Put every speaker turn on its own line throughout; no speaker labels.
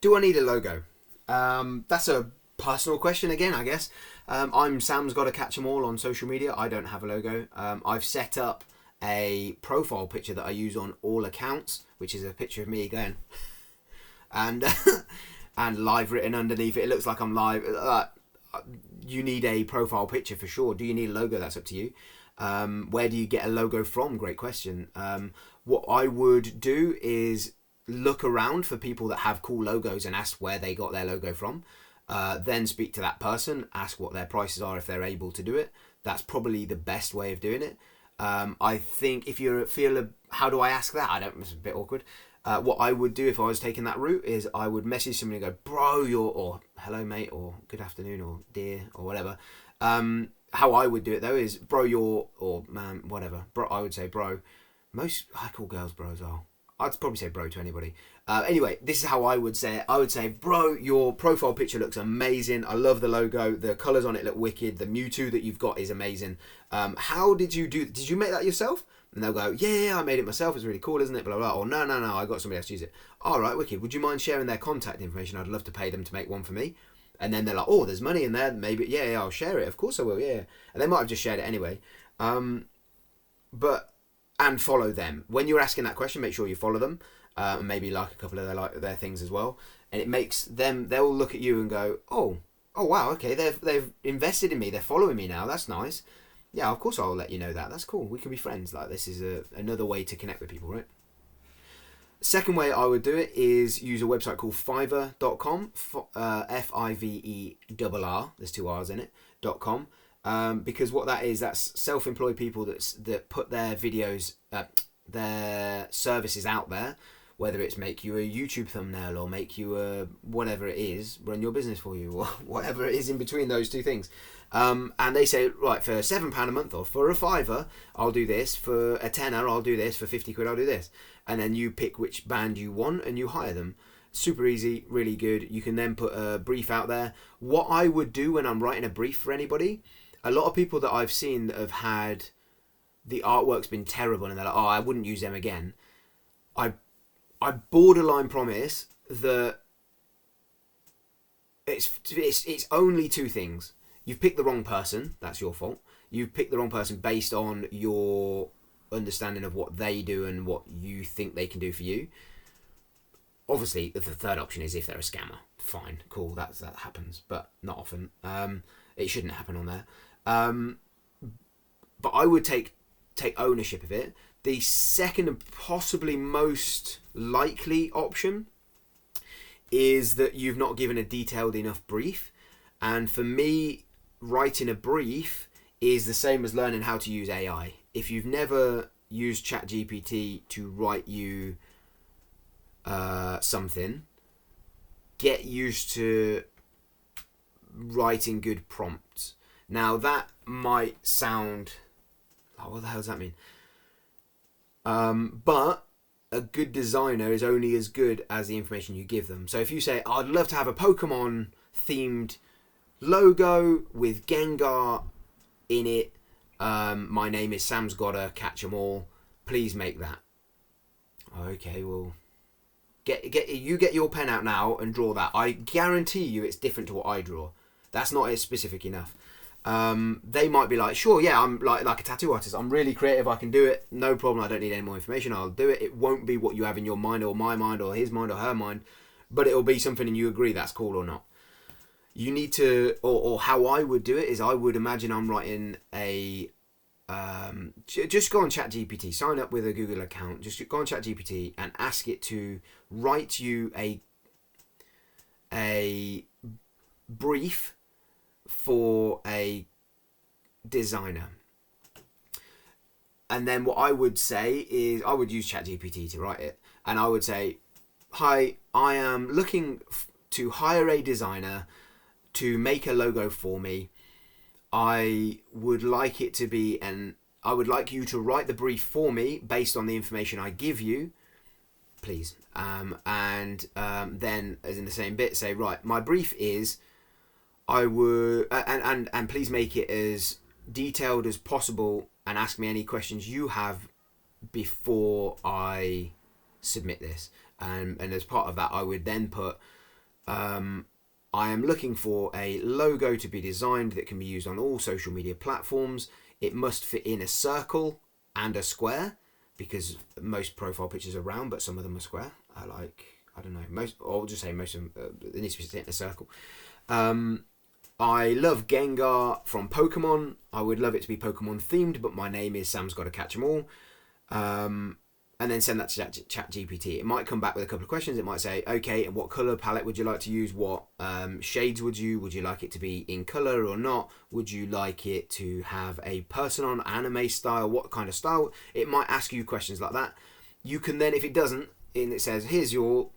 Do I need a logo? That's a personal question again, I guess. I'm Sam's Gotta Catch 'Em All on social media. I don't have a logo. I've set up a profile picture that I use on all accounts, which is a picture of me going, and and live written underneath it. It looks like I'm live. You need a profile picture for sure. Do you need a logo? That's up to you. Where do you get a logo from? Great question. What I would do is look around for people that have cool logos and ask where they got their logo from. Then speak to that person, ask what their prices are if they're able to do it. That's probably the best way of doing it. I think if you how do I ask that? It's a bit awkward. What I would do if I was taking that route is I would message somebody and go, bro, or hello mate, or good afternoon, or dear, or whatever. How I would do it though is, bro, or man, whatever. Bro, I would say, bro. I call girls bro as well. I'd probably say bro to anybody. Anyway, this is how I would say it. I would say, bro, your profile picture looks amazing. I love the logo. The colours on it look wicked. The Mewtwo that you've got is amazing. How did you do? Did you make that yourself? And they'll go, yeah, I made it myself. It's really cool, isn't it? Blah, blah, blah. Or no, I got somebody else to use it. All right, wicked. Would you mind sharing their contact information? I'd love to pay them to make one for me. And then they're like, oh, there's money in there. Maybe, yeah, I'll share it. Of course I will, yeah. And they might have just shared it anyway. And follow them. When you're asking that question, make sure you follow them. And maybe like a couple of their things as well. And it makes them, they'll look at you and go, oh wow, okay, they've invested in me. They're following me now. That's nice. Yeah, of course I'll let you know that. That's cool. We can be friends. Like, this is another way to connect with people, right? Second way I would do it is use a website called Fiverr.com, Fiverr, there's 2 R's in it, .com, because what that is, that's self-employed people that put their videos, their services out there, whether it's make you a YouTube thumbnail or make you a whatever it is, run your business for you, or whatever it is in between those two things. And they say, right, for £7 a month or for a £5, I'll do this. For a tenner, I'll do this. For 50 quid, I'll do this. And then you pick which band you want and you hire them. Super easy, really good. You can then put a brief out there. What I would do when I'm writing a brief for anybody, a lot of people that I've seen that have had the artwork's been terrible and they're like, oh, I wouldn't use them again. I borderline promise that it's only 2 things. You've picked the wrong person. That's your fault. You've picked the wrong person based on your understanding of what they do and what you think they can do for you. Obviously, the third option is if they're a scammer. Fine, cool, that happens, but not often. It shouldn't happen on there. But I would take ownership of it. The second and possibly most likely option is that you've not given a detailed enough brief. And for me, writing a brief is the same as learning how to use AI. If you've never used ChatGPT to write you something, get used to writing good prompts. Now that might sound, what the hell does that mean? But a good designer is only as good as the information you give them. So if you say, I'd love to have a Pokemon themed logo with Gengar in it, my name is Sam's Gotta Catch 'Em All, please make that. Okay, well, get your pen out now and draw that. I guarantee you it's different to what I draw. That's not specific enough. They might be like, sure, yeah, I'm like a tattoo artist, I'm really creative, I can do it, no problem, I don't need any more information, I'll do it. It won't be what you have in your mind or my mind or his mind or her mind, but it'll be something and you agree that's cool or not. You need to, or how I would do it is I would imagine I'm writing a, just go on ChatGPT, sign up with a Google account, just go on ChatGPT and ask it to write you a brief for a designer. And then what I would say is I would use ChatGPT to write it, and I would say, hi, I am looking to hire a designer to make a logo for me. I would like it to be I would like you to write the brief for me based on the information I give you, please. Then, as in the same bit, say, right, my brief is, I would, and please make it as detailed as possible and ask me any questions you have before I submit this. And as part of that, I would then put I am looking for a logo to be designed that can be used on all social media platforms. It must fit in a circle and a square, because most profile pictures are round, but some of them are square. I don't know, most, or I'll just say most of them, it needs to fit in a circle. I love Gengar from Pokemon. I would love it to be Pokemon themed, but my name is Sam's Gotta Catch 'Em All. And then send that to ChatGPT. It might come back with a couple of questions. It might say, okay, and what color palette would you like to use? What shades would you like it to be in color or not? Would you like it to have a person on anime style? What kind of style? It might ask you questions like that. You can then, if it doesn't, and it says, here's your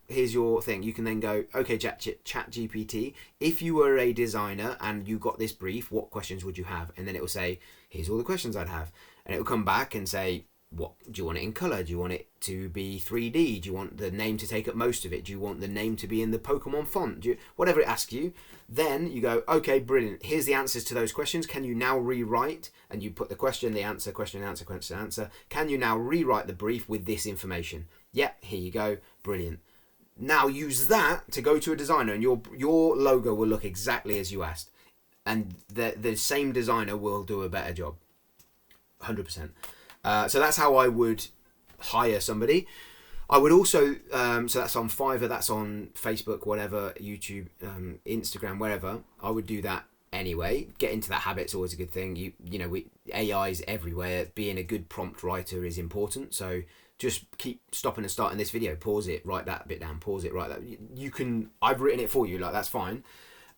thing, you can then go, okay, ChatGPT, if you were a designer and you got this brief, what questions would you have? And then it will say, here's all the questions I'd have. And it will come back and say, what do you want it in color? Do you want it to be 3D? Do you want the name to take up most of it? Do you want the name to be in the Pokemon font? Whatever it asks you, then you go, okay, brilliant. Here's the answers to those questions. Can you now rewrite? And you put the question, the answer, question, answer, question, answer. Can you now rewrite the brief with this information? Yeah, here you go. Brilliant. Now use that to go to a designer, and your logo will look exactly as you asked, and the same designer will do a better job. 100%. So that's how I would hire somebody. I would also, so that's on Fiverr, that's on Facebook, whatever, YouTube, Instagram, wherever. I would do that anyway. Get into that habit's always a good thing. AI's everywhere. Being a good prompt writer is important. So just keep stopping and starting this video. Pause it, write that bit down. Pause it, write that. You can. I've written it for you. Like, that's fine.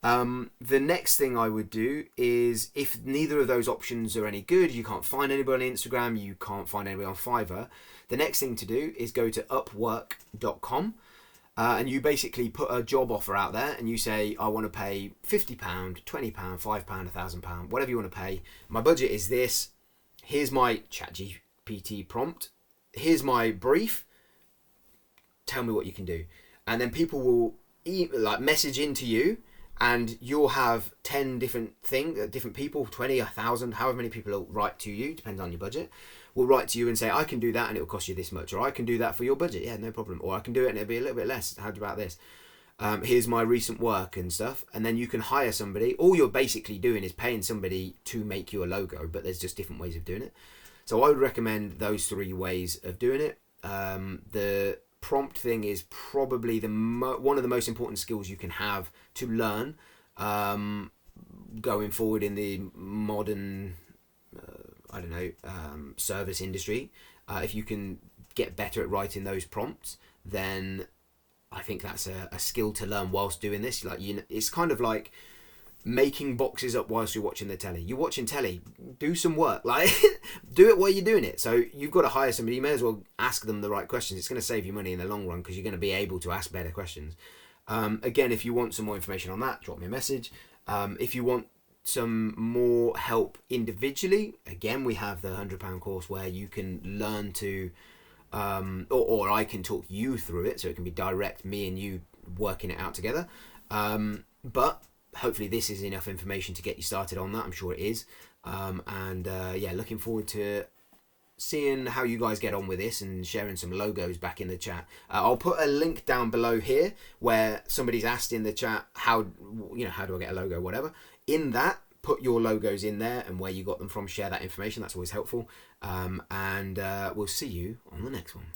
The next thing I would do is, if neither of those options are any good, you can't find anybody on Instagram, you can't find anybody on Fiverr, the next thing to do is go to upwork.com, and you basically put a job offer out there and you say, I want to pay £50, £20, £5, £1,000, whatever you want to pay. My budget is this. Here's my ChatGPT prompt. Here's my brief. Tell me what you can do. And then people will message into you, and you'll have 10 different people, 20, 1,000, however many people will write to you, depends on your budget, will write to you and say, I can do that and it will cost you this much, or I can do that for your budget, yeah, no problem, or I can do it and it'll be a little bit less, how about this? Here's my recent work and stuff, and then you can hire somebody. All you're basically doing is paying somebody to make you a logo, but there's just different ways of doing it. So I would recommend those 3 ways of doing it. The prompt thing is probably one of the most important skills you can have to learn going forward in the modern service industry. If you can get better at writing those prompts, then I think that's a skill to learn whilst doing this. It's kind of like making boxes up whilst you're watching the telly. You're watching telly, do some work, do it while you're doing it. So you've got to hire somebody. You may as well ask them the right questions. It's going to save you money in the long run, because you're going to be able to ask better questions. Again, if you want some more information on that, drop me a message. If you want some more help individually, again, we have the £100 course where you can learn to or I can talk you through it, so it can be direct, me and you working it out together. But hopefully this is enough information to get you started on that. I'm sure it is. Looking forward to seeing how you guys get on with this and sharing some logos back in the chat. I'll put a link down below here where somebody's asked in the chat, how do I get a logo, whatever. In that, put your logos in there and where you got them from. Share that information. That's always helpful. We'll see you on the next one.